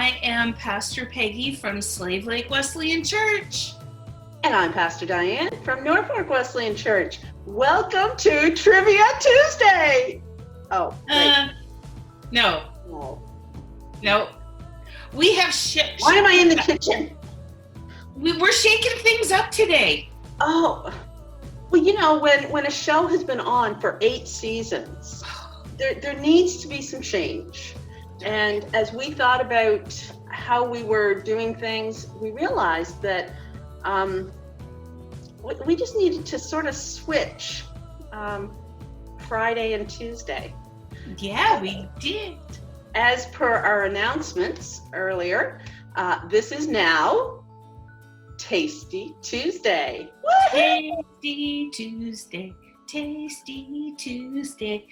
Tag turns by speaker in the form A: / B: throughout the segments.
A: I am Pastor Peggy from Slave Lake Wesleyan Church.
B: And I'm Pastor Diane from Norfolk Wesleyan Church. Welcome to Trivia Tuesday. Oh, wait.
A: No. We have
B: Why am I in the kitchen?
A: We're shaking things up today.
B: Oh, well, you know, when a show has been on for 8 seasons, there needs to be some change. And as we thought about how we were doing things, we realized that we just needed to sort of switch Friday and Tuesday.
A: Yeah, we did.
B: As per our announcements earlier, this is now Tasty Tuesday.
A: Tasty Tuesday, Tasty Tuesday.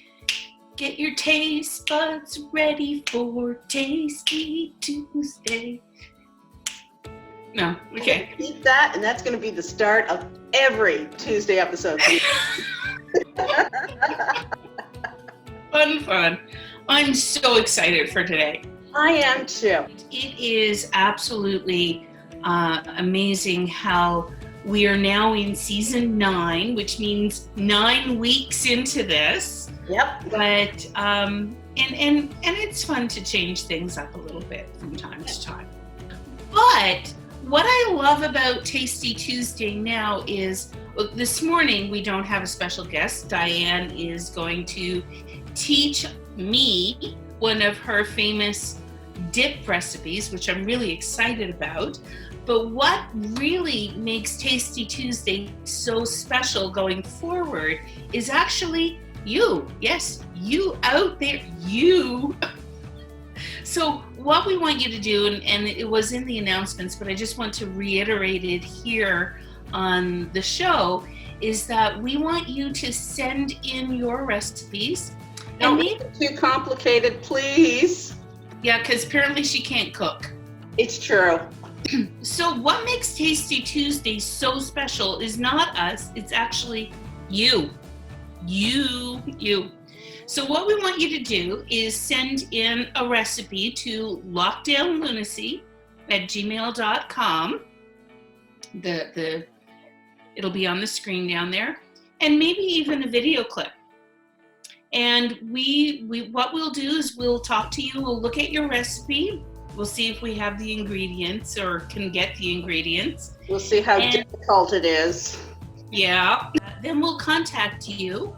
A: Get your taste buds ready for Tasty Tuesday. No, okay.
B: Keep that, and that's going to be the start of every Tuesday episode.
A: Fun. I'm so excited for today.
B: I am too.
A: It is absolutely amazing how we are now in season 9, which means 9 weeks into this.
B: Yep.
A: But and it's fun to change things up a little bit from time to time. But what I love about Tasty Tuesday now is, this morning we don't have a special guest. Diane is going to teach me one of her famous dip recipes, which I'm really excited about. But what really makes Tasty Tuesday so special going forward is actually you. Yes, you out there, you. So what we want you to do, and it was in the announcements, but I just want to reiterate it here on the show, is that we want you to send in your recipes.
B: Don't make it too complicated, please.
A: Yeah, because apparently she can't cook. It's
B: true.
A: So what makes Tasty Tuesday so special is not us, it's actually you. You. So what we want you to do is send in a recipe to lockdownlunacy@gmail.com. It'll be on the screen down there, and maybe even a video clip. And we what we'll do is we'll talk to you, we'll look at your recipe, we'll see if we have the ingredients or can get the ingredients.
B: We'll see how difficult it is.
A: Yeah. Then we'll contact you.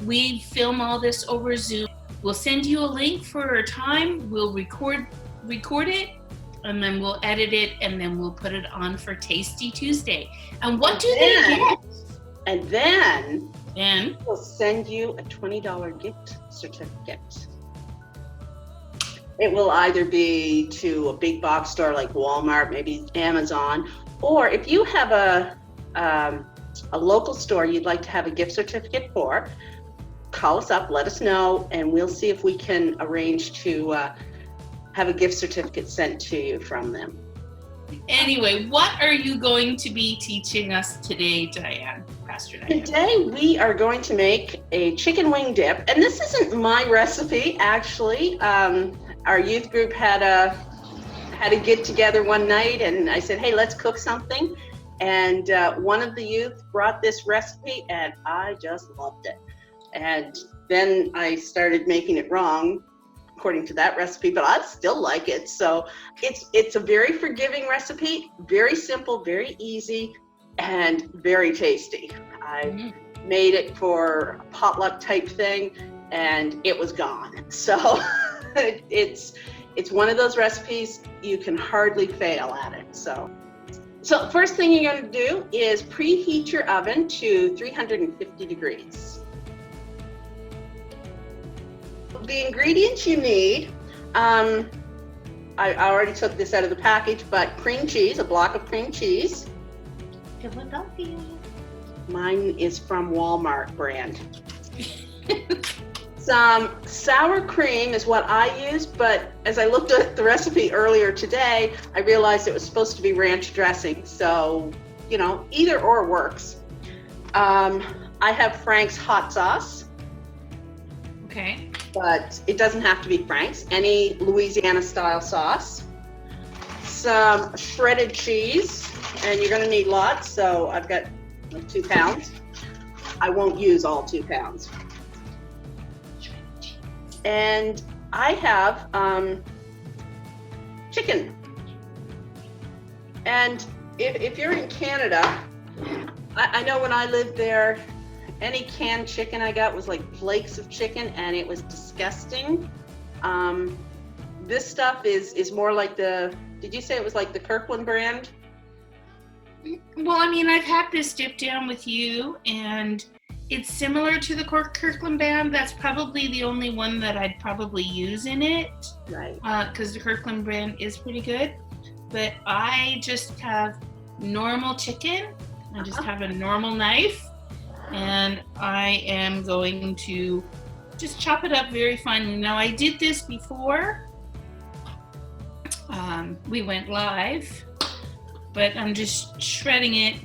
A: We film all this over Zoom. We'll send you a link for a time. We'll record it, and then we'll edit it, and then we'll put it on for Tasty Tuesday. And what do they get?
B: And then we'll send you a $20 gift certificate. It will either be to a big box store like Walmart, maybe Amazon, or if you have a local store you'd like to have a gift certificate for, call us up, let us know, and we'll see if we can arrange to have a gift certificate sent to you from them.
A: Anyway, what are you going to be teaching us today, Diane? Pastor Diane.
B: Today we are going to make a chicken wing dip, and this isn't my recipe, actually. Our youth group had a get together one night, and I said, hey, let's cook something. And one of the youth brought this recipe, and I just loved it. And then I started making it wrong, according to that recipe, but I still like it. So it's a very forgiving recipe, very simple, very easy, and very tasty. I made it for a potluck type thing, and it was gone. So it's one of those recipes you can hardly fail at it. So first thing you're going to do is preheat your oven to 350 degrees. The ingredients you need, I already took this out of the package, but cream cheese, a block of cream cheese.
A: Philadelphia.
B: Mine is from Walmart brand. Some sour cream is what I use, but as I looked at the recipe earlier today, I realized it was supposed to be ranch dressing. So, either or works. I have Frank's hot sauce.
A: Okay.
B: but it doesn't have to be Frank's. Any Louisiana style sauce. Some shredded cheese, and you're gonna need lots, so I've got like 2 pounds. I won't use all 2 pounds. And I have chicken. And if you're in Canada, I know when I lived there, any canned chicken I got was like flakes of chicken, and it was disgusting. This stuff is more like did you say it was like the Kirkland brand?
A: Well, I mean, I've had this dip down with you, and it's similar to the Kirkland brand. That's probably the only one that I'd probably use in it.
B: Right.
A: Because the Kirkland brand is pretty good. But I just have normal chicken. I just have a normal knife. And I am going to just chop it up very finely. Now, I did this before we went live, but I'm just shredding it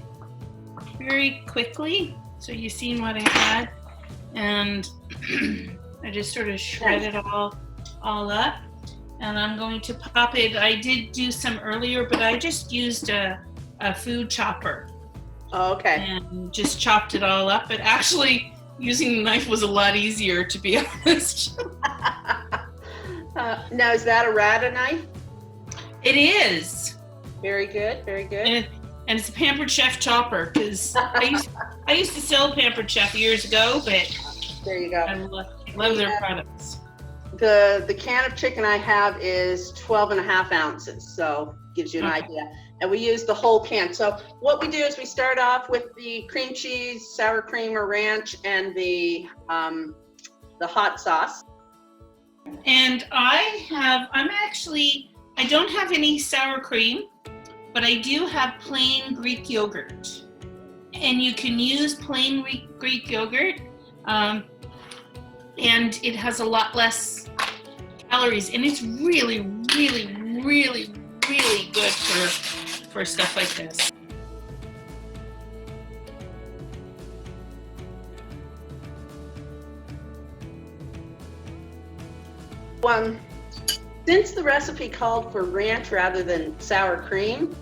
A: very quickly. So you've seen what I had, and I just sort of shred it all up, and I'm going to pop it. I did do some earlier, but I just used a food chopper.
B: Oh, okay.
A: And just chopped it all up. But actually, using the knife was a lot easier, to be honest.
B: Now, is that a Rata knife?
A: It is.
B: Very good, very good.
A: And it's a Pampered Chef chopper, because I used to sell Pampered Chef years ago, but
B: there you go.
A: I love their products.
B: The can of chicken I have is 12.5 ounces, so gives you an idea. And we use the whole can. So what we do is we start off with the cream cheese, sour cream or ranch, and the hot sauce.
A: And I don't have any sour cream, but I do have plain Greek yogurt. And you can use plain Greek yogurt, and it has a lot less calories, and it's really, really, really, really good for stuff like this.
B: Since the recipe called for ranch rather than sour cream,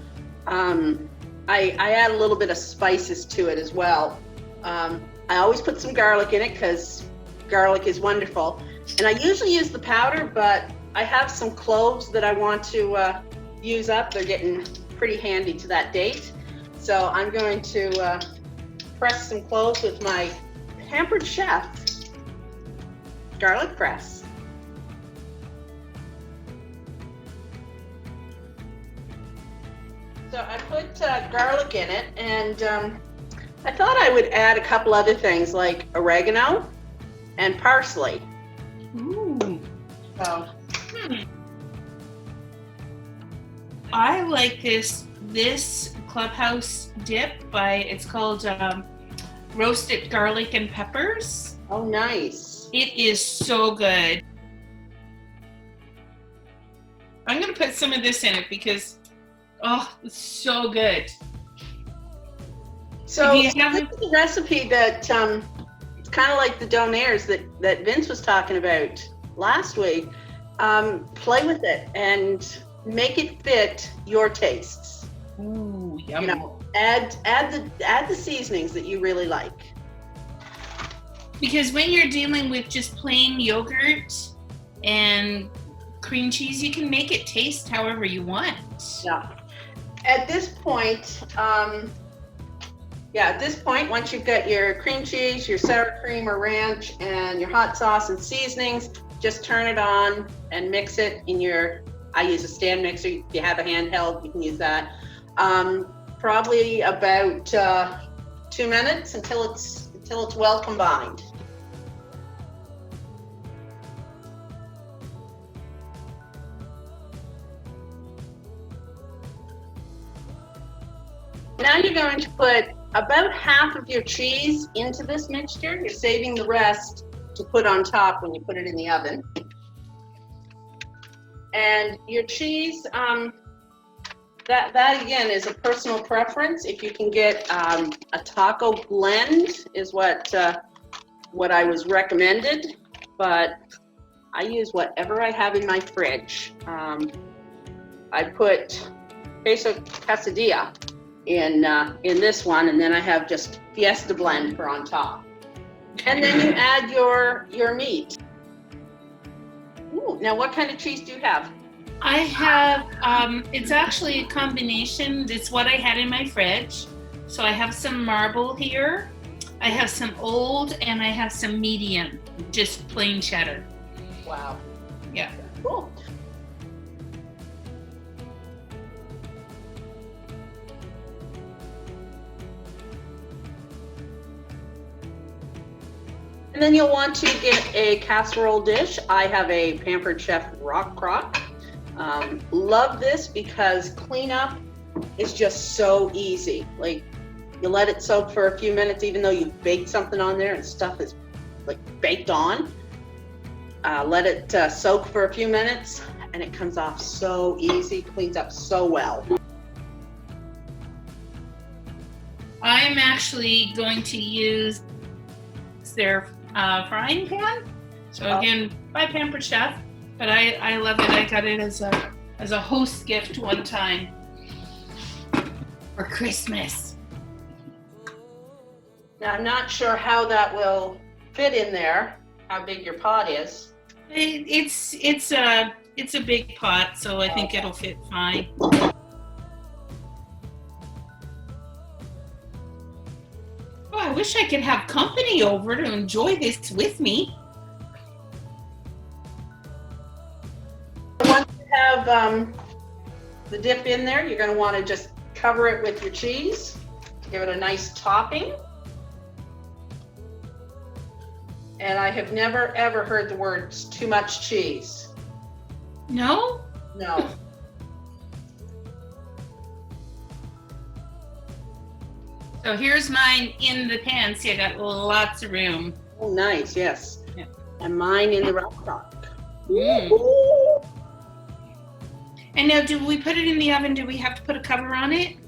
B: I add a little bit of spices to it as well. I always put some garlic in it because garlic is wonderful. And I usually use the powder, but I have some cloves that I want to use up. They're getting pretty handy to that date. So I'm going to press some cloves with my Pampered Chef garlic press. So I put garlic in it, and I thought I would add a couple other things like oregano and parsley.
A: Ooh.
B: So.
A: I like this Clubhouse dip it's called roasted garlic and peppers.
B: Oh, nice.
A: It is so good. I'm going to put some of this in it because, it's so good.
B: So this is a recipe that it's kind of like the donaires that Vince was talking about last week. Play with it and make it fit your tastes.
A: Ooh, yummy.
B: You know, add the seasonings that you really like.
A: Because when you're dealing with just plain yogurt and cream cheese, you can make it taste however you want.
B: Yeah. At this point, once you've got your cream cheese, your sour cream or ranch, and your hot sauce and seasonings, just turn it on and mix it in I use a stand mixer. If you have a handheld, you can use that. Probably about 2 minutes until it's well combined. Now you're going to put about half of your cheese into this mixture. You're saving the rest to put on top when you put it in the oven. And your cheese, that again is a personal preference. If you can get a taco blend is what I was recommended, but I use whatever I have in my fridge. I put queso quesadilla in this one, and then I have just Fiesta blend for on top. And then you add your meat. Ooh, now what kind of cheese do you have?
A: I have, it's actually a combination. It's what I had in my fridge. So I have some marble here. I have some old, and I have some medium, just plain cheddar.
B: Wow.
A: Yeah.
B: Cool. And then you'll want to get a casserole dish. I have a Pampered Chef Rock Crock. Love this because cleanup is just so easy. Like, you let it soak for a few minutes, even though you baked something on there and stuff is like baked on. Let it soak for a few minutes and it comes off so easy, cleans up so well.
A: I'm actually going to use their frying pan. So again, by Pampered Chef, but I love it. I got it as a host gift one time for Christmas.
B: Now, I'm not sure how that will fit in there, how big your pot is.
A: It's a big pot, so I think it'll fit fine. Oh, I wish I could have company over to enjoy this with me.
B: Once you have the dip in there, you're going to want to just cover it with your cheese. Give it a nice topping. And I have never, ever heard the words too much cheese.
A: No?
B: No.
A: So here's mine in the pan. See, I got lots of room.
B: Oh, nice, yes.
A: Yeah.
B: And mine in the rock crock.
A: Mm. And now, do we put it in the oven? Do we have to put a cover on it?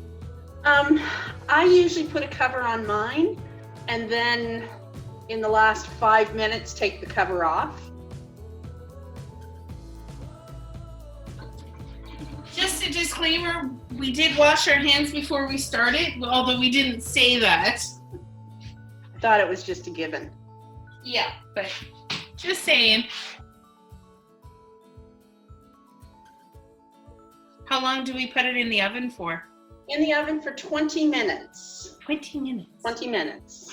B: I usually put a cover on mine, and then in the last 5 minutes, take the cover off.
A: Just a disclaimer, we did wash our hands before we started, although we didn't say that.
B: I thought it was just a given.
A: Yeah, but just saying. How long do we put it in the oven for?
B: In the oven for 20 minutes.
A: 20 minutes.
B: 20 minutes.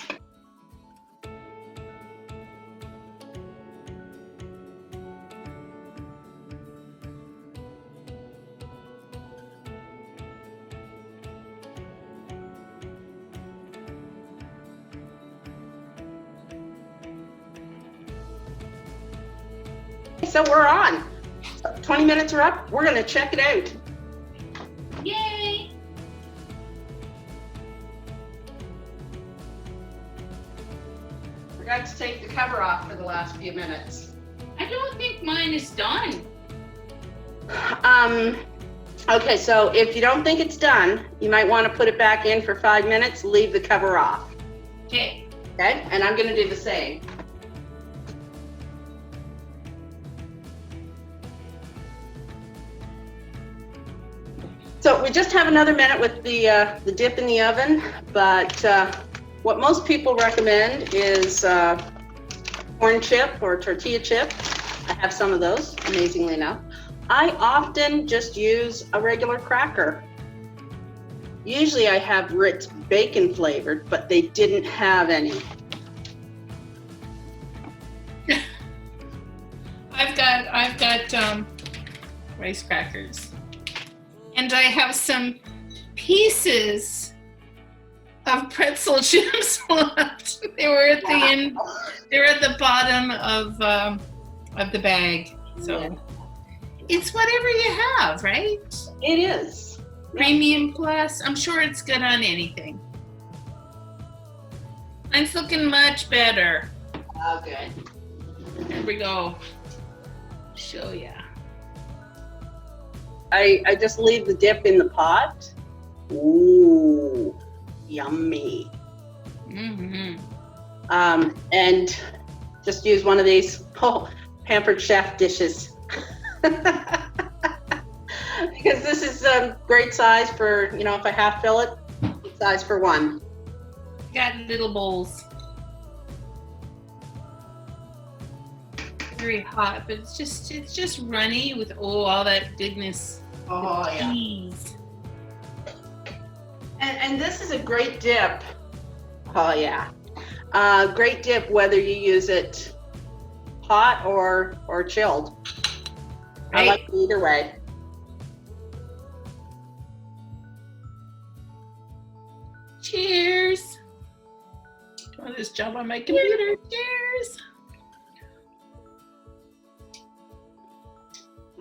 B: So we're on. 20 minutes are up. We're going to check it out.
A: Yay!
B: Forgot to take the cover off for the last few minutes.
A: I don't think mine is done.
B: Okay, so if you don't think it's done, you might want to put it back in for 5 minutes, leave the cover off.
A: Okay.
B: Okay, and I'm going to do the same. So we just have another minute with the dip in the oven, but what most people recommend is corn chip or tortilla chip. I have some of those, amazingly enough. I often just use a regular cracker. Usually I have Ritz bacon flavored, but they didn't have any.
A: I've got rice crackers. And I have some pieces of pretzel chips left. They were at the end. They were at the bottom of the bag. So it's whatever you have, right?
B: It is.
A: Premium Plus. I'm sure it's good on anything. Mine's looking much better.
B: Okay.
A: There we go. Show ya.
B: I just leave the dip in the pot. Ooh, yummy.
A: Mm-hmm.
B: And just use one of these. Oh, Pampered Chef dishes. Because this is a great size for, you know, if I half fill it, good size for one.
A: Got little bowls. Very hot, but it's just runny with all that goodness.
B: Oh,
A: the
B: yeah.
A: cheese.
B: And this is a great dip. Oh, yeah. Great dip whether you use it hot or chilled.
A: Right?
B: I like it either way.
A: Cheers. Doing this job on my computer. Cheers.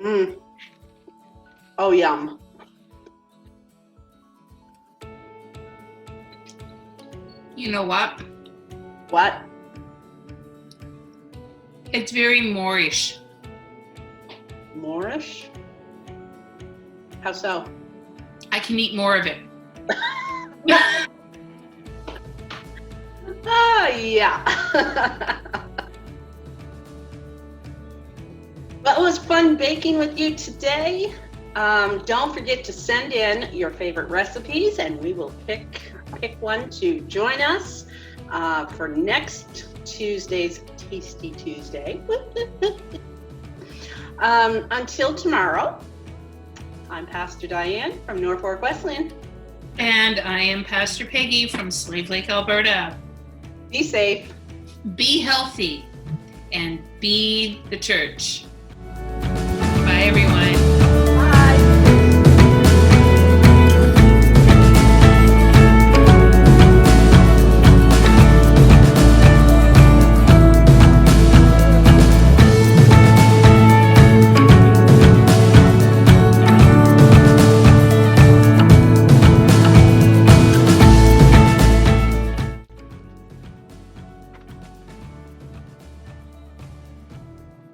B: Mm. Oh, yum.
A: You know what?
B: What?
A: It's very Moorish.
B: Moorish? How so?
A: I can eat more of it.
B: Yeah. Well, it was fun baking with you today. Don't forget to send in your favorite recipes, and we will pick one to join us for next Tuesday's Tasty Tuesday. Until tomorrow, I'm Pastor Diane from Norfolk Wesleyan.
A: And I am Pastor Peggy from Slave Lake, Alberta.
B: Be safe.
A: Be healthy and be the church. Bye, everyone.
B: Bye.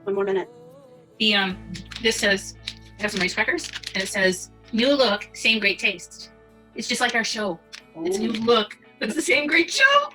B: One more minute.
A: This says, I have some rice crackers, and it says, new look, same great taste. It's just like our show. It's a new look, but it's the same great show.